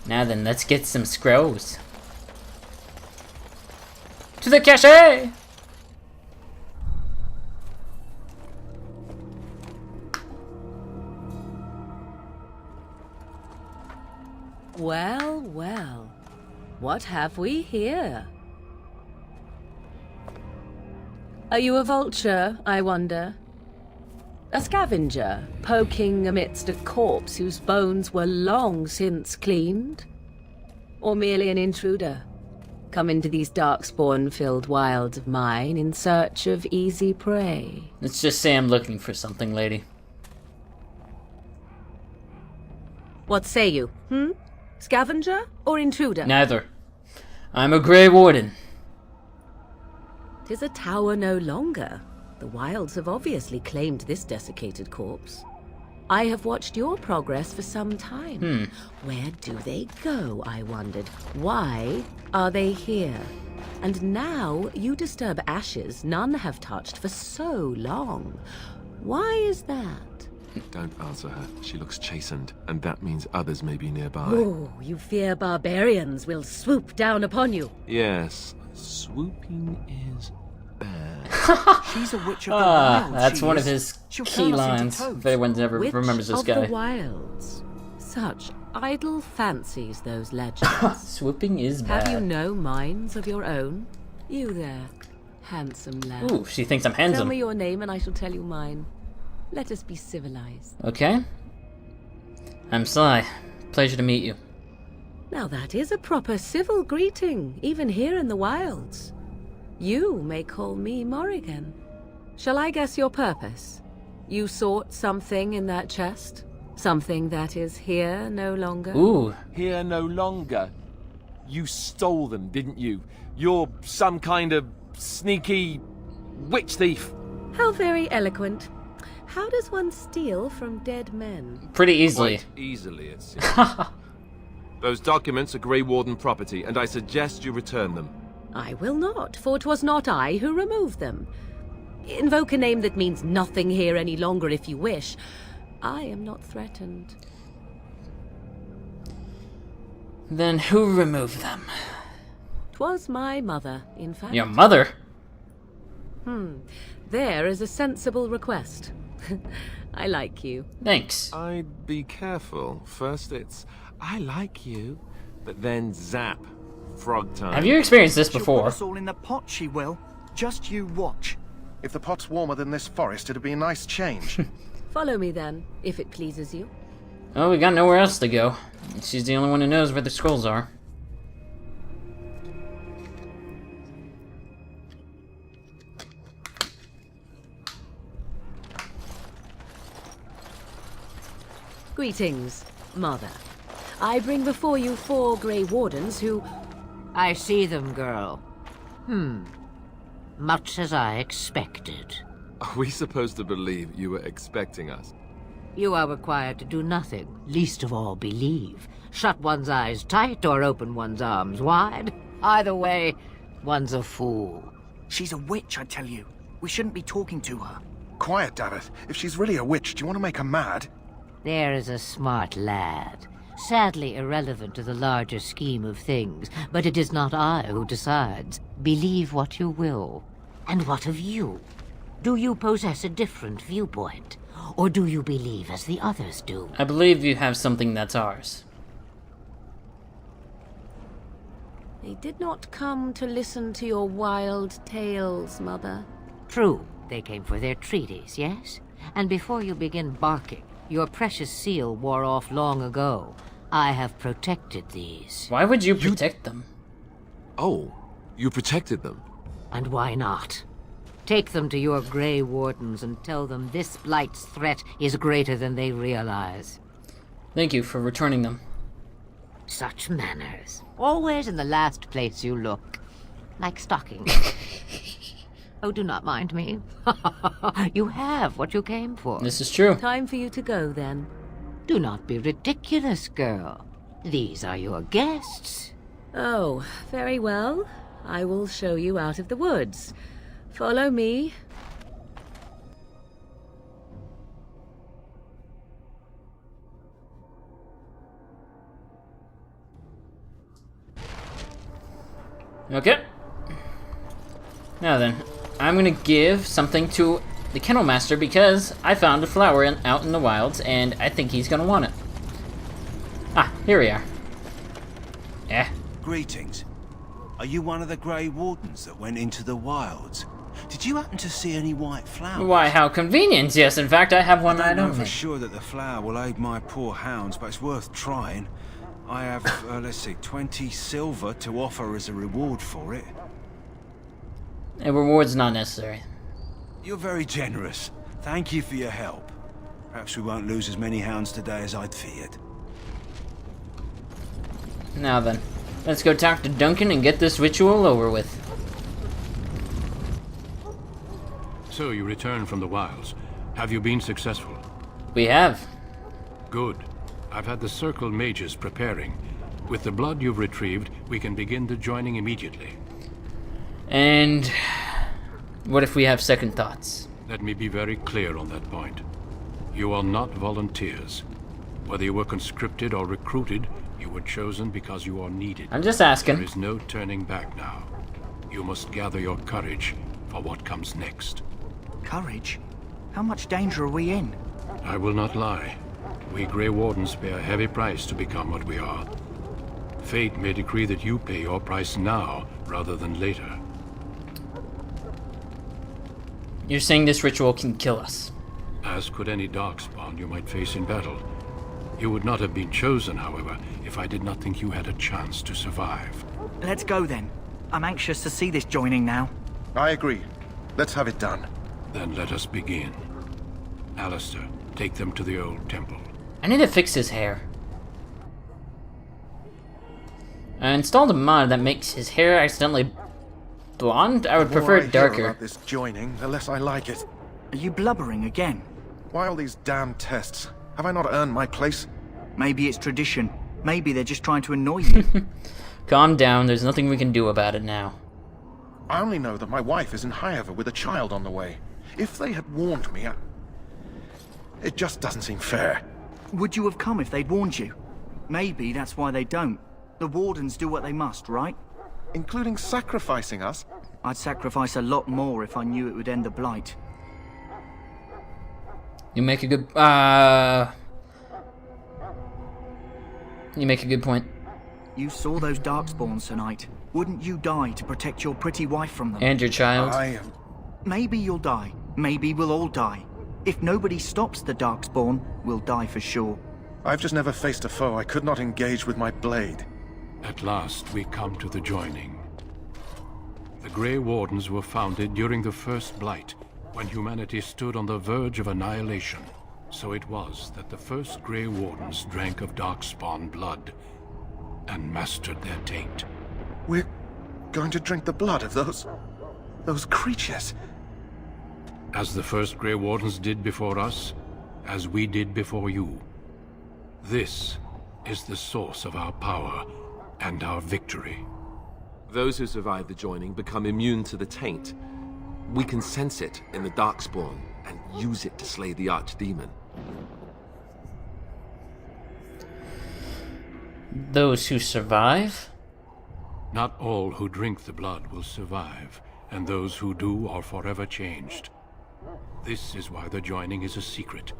Now then, let's get some scrolls. To the cache! Well, well. What have we here? Are you a vulture, I wonder? A scavenger, poking amidst a corpse whose bones were long since cleaned? Or merely an intruder, come into these darkspawn-filled wilds of mine in search of easy prey? Let's just say I'm looking for something, lady. What say you, Scavenger or intruder? Neither. I'm a Grey Warden. 'Tis a tower no longer. The wilds have obviously claimed this desiccated corpse. I have watched your progress for some time. Where do they go, I wondered? Why are they here? And now you disturb ashes none have touched for so long. Why is that? Don't answer her. She looks chastened, and that means others may be nearby. Oh, you fear barbarians will swoop down upon you. Yes, swooping is bad. She's a witch of the wild. That's she one is. of his She'll key turn us into lines. toads. If anyone ever Witch remembers this of guy. the wilds. Such idle fancies, those legends. Swooping is bad. Have you no minds of your own? You there, handsome lad. Ooh, she thinks I'm Tell handsome. me your name and I shall tell you mine. Let us be civilized. Okay. I'm Sly. Pleasure to meet you. Now that is a proper civil greeting, even here in the wilds. You may call me Morrigan. Shall I guess your purpose? You sought something in that chest? Something that is here no longer? Ooh. Here no longer. You stole them, didn't you? You're some kind of sneaky witch thief. How very eloquent. How does one steal from dead men? Pretty easily. Quite easily, it seems. Those documents are Grey Warden property, and I suggest you return them. I will not, for 'twas not I who removed them. Invoke a name that means nothing here any longer if you wish. I am not threatened. Then who removed them? 'Twas my mother, in fact. Your mother? There is a sensible request. I like you. Thanks. I'd be careful. First it's, I like you, but then zap. Frog time. Have you experienced this She'll put before? us all in the pot, she will. Just you watch. If the pot's warmer than this forest, it'd be a nice change. Follow me then, if it pleases you. Oh, we got nowhere else to go. She's the only one who knows where the scrolls are. Greetings, Mother. I bring before you 4 Grey Wardens who... I see them, girl. Much as I expected. Are we supposed to believe you were expecting us? You are required to do nothing, least of all believe. Shut one's eyes tight or open one's arms wide. Either way, one's a fool. She's a witch, I tell you. We shouldn't be talking to her. Quiet, Dareth. If she's really a witch, do you want to make her mad? There is a smart lad. Sadly irrelevant to the larger scheme of things, but it is not I who decides. Believe what you will. And what of you? Do you possess a different viewpoint? Or do you believe as the others do? I believe you have something that's ours. They did not come to listen to your wild tales, Mother. True, they came for their treaties, yes? And before you begin barking, your precious seal wore off long ago. I have protected these. Why would you protect them? Oh, you protected them. And why not? Take them to your Grey Wardens and tell them this blight's threat is greater than they realize. Thank you for returning them. Such manners. Always in the last place you look. Like stockings. Oh, do not mind me. You have what you came for. This is true. Time for you to go, then. Do not be ridiculous, girl. These are your guests. Oh, very well. I will show you out of the woods. Follow me. Okay. Now then, I'm gonna give something to the Kennel Master because I found a flower out in the wilds and I think he's gonna want it. Ah, here we are. Yeah. Greetings. Are you one of the Grey Wardens that went into the wilds? Did you happen to see any white flowers? Why, how convenient. Yes, in fact, I have one I right don't know on for me. sure that the flower will aid my poor hounds, but it's worth trying. I have, let's see, 20 silver to offer as a reward for it. A reward's not necessary. You're very generous. Thank you for your help. Perhaps we won't lose as many hounds today as I'd feared. Now then, let's go talk to Duncan and get this ritual over with. So you returned from the wilds. Have you been successful? We have. Good. I've had the Circle mages preparing. With the blood you've retrieved, we can begin the joining immediately. And what if we have second thoughts? Let me be very clear on that point. You are not volunteers. Whether you were conscripted or recruited, you were chosen because you are needed. I'm just asking. There is no turning back now. You must gather your courage for what comes next. Courage? How much danger are we in? I will not lie. We Grey Wardens pay a heavy price to become what we are. Fate may decree that you pay your price now, rather than later. You're saying this ritual can kill us. As could any darkspawn you might face in battle. You would not have been chosen, however, if I did not think you had a chance to survive. Let's go then. I'm anxious to see this joining now. I agree. Let's have it done. Then let us begin. Alistair, take them to the old temple. I need to fix his hair. I installed a mod that makes his hair accidentally blonde. I would The more prefer I it hear darker. about this joining, the less I like it. Are you blubbering again? Why all these damn tests? Have I not earned my place? Maybe it's tradition. Maybe they're just trying to annoy you. Calm down, there's nothing we can do about it now. I only know that my wife is in Highover with a child on the way. If they had warned me, it just doesn't seem fair. Would you have come if they'd warned you? Maybe that's why they don't. The Wardens do what they must, right? Including sacrificing us? I'd sacrifice a lot more if I knew it would end the Blight. You make a good, you make a good point. You saw those Darkspawns tonight. Wouldn't you die to protect your pretty wife from them? And your child. Maybe you'll die. Maybe we'll all die. If nobody stops the Darkspawn, we'll die for sure. I've just never faced a foe I could not engage with my blade. At last, we come to the joining. The Grey Wardens were founded during the First Blight, when humanity stood on the verge of annihilation. So it was that the first Grey Wardens drank of Darkspawn blood and mastered their taint. We're going to drink the blood of those creatures. As the first Grey Wardens did before us, as we did before you. This is the source of our power and our victory. Those who survive the joining become immune to the taint. We can sense it in the Darkspawn and use it to slay the Archdemon. Those who survive? Not all who drink the blood will survive, and those who do are forever changed. This is why the joining is a secret.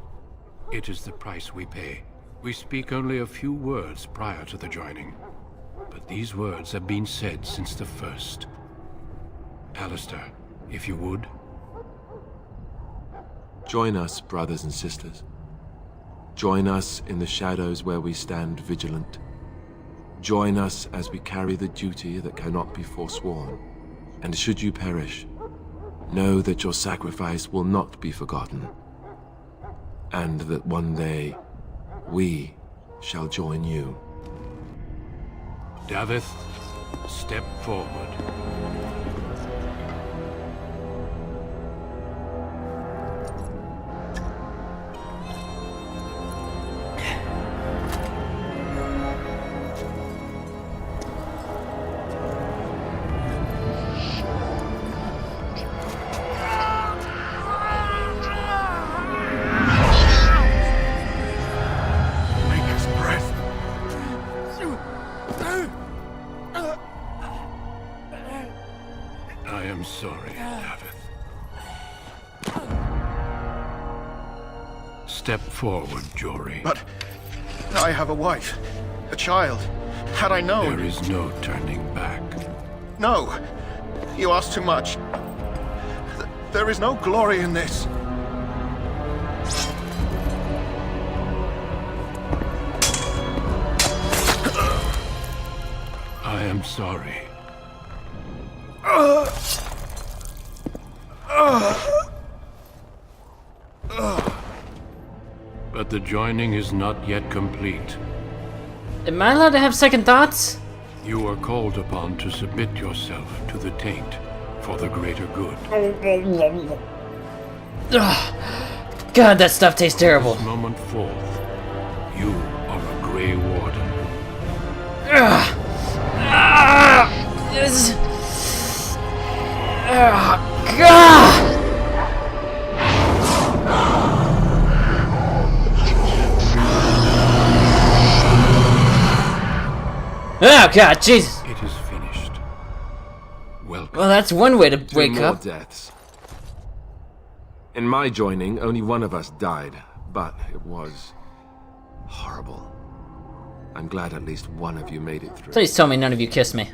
It is the price we pay. We speak only a few words prior to the joining, but these words have been said since the first. Alistair, if you would. Join us, brothers and sisters. Join us in the shadows where we stand vigilant. Join us as we carry the duty that cannot be forsworn. And should you perish, know that your sacrifice will not be forgotten. And that one day, we shall join you. Davith, step forward. Maker's breath. am sorry, Davith. Step forward, Jory. But I have a wife, a child. Had I known... There is no turning back. No! You ask too much. There is no glory in this. I am sorry. But the joining is not yet complete. Am I allowed to have second thoughts? You are called upon to submit yourself to the taint for the greater good. Ugh. God, that stuff tastes terrible. This moment forth, you are a Grey Warden. Ugh. This... God! Oh God, Jesus! It is finished. Welcome. Well, that's one way to Two wake more up. deaths. In my joining, only one of us died, but it was horrible. I'm glad at least one of you made it through. Please tell me none of you kissed me.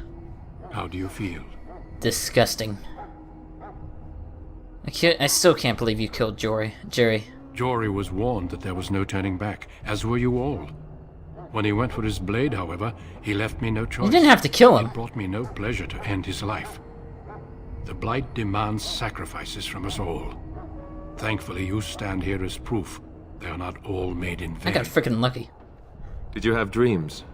How do you feel? Disgusting. I still can't believe you killed Jerry. Jory was warned that there was no turning back, as were you all. When he went for his blade, however, he left me no choice. You didn't have to kill him. It brought me no pleasure to end his life. The Blight demands sacrifices from us all. Thankfully, you stand here as proof they are not all made in vain. I got freaking lucky. Did you have dreams?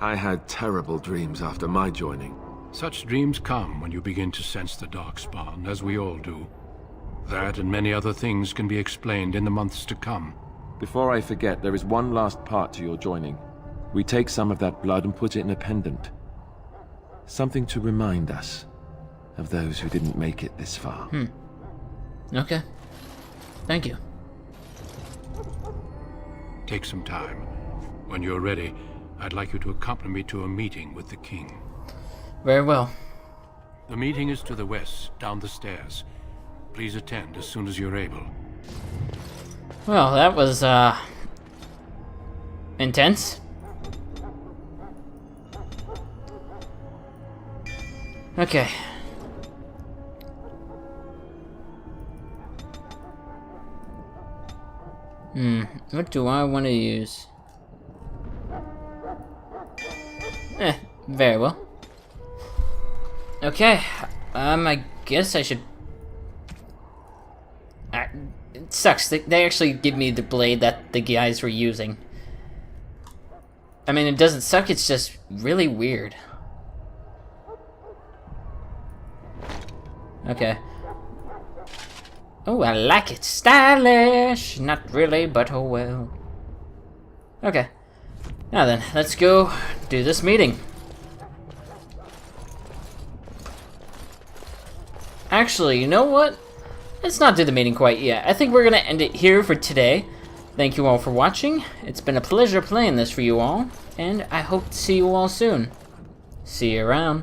I had terrible dreams after my joining. Such dreams come when you begin to sense the Darkspawn, as we all do. That and many other things can be explained in the months to come. Before I forget, there is one last part to your joining. We take some of that blood and put it in a pendant. Something to remind us of those who didn't make it this far. Okay. Thank you. Take some time. When you're ready, I'd like you to accompany me to a meeting with the king. Very well. The meeting is to the west, down the stairs. Please attend as soon as you're able. Well, that was, intense. Okay. What do I want to use? Very well. Okay, I guess I should... it sucks, they actually give me the blade that the guys were using. I mean, it doesn't suck, it's just really weird. Okay. Oh, I like it. Stylish! Not really, but oh well. Okay. Now then, let's go do this meeting. Actually, you know what? Let's not do the meeting quite yet. I think we're gonna end it here for today. Thank you all for watching. It's been a pleasure playing this for you all, and I hope to see you all soon. See you around.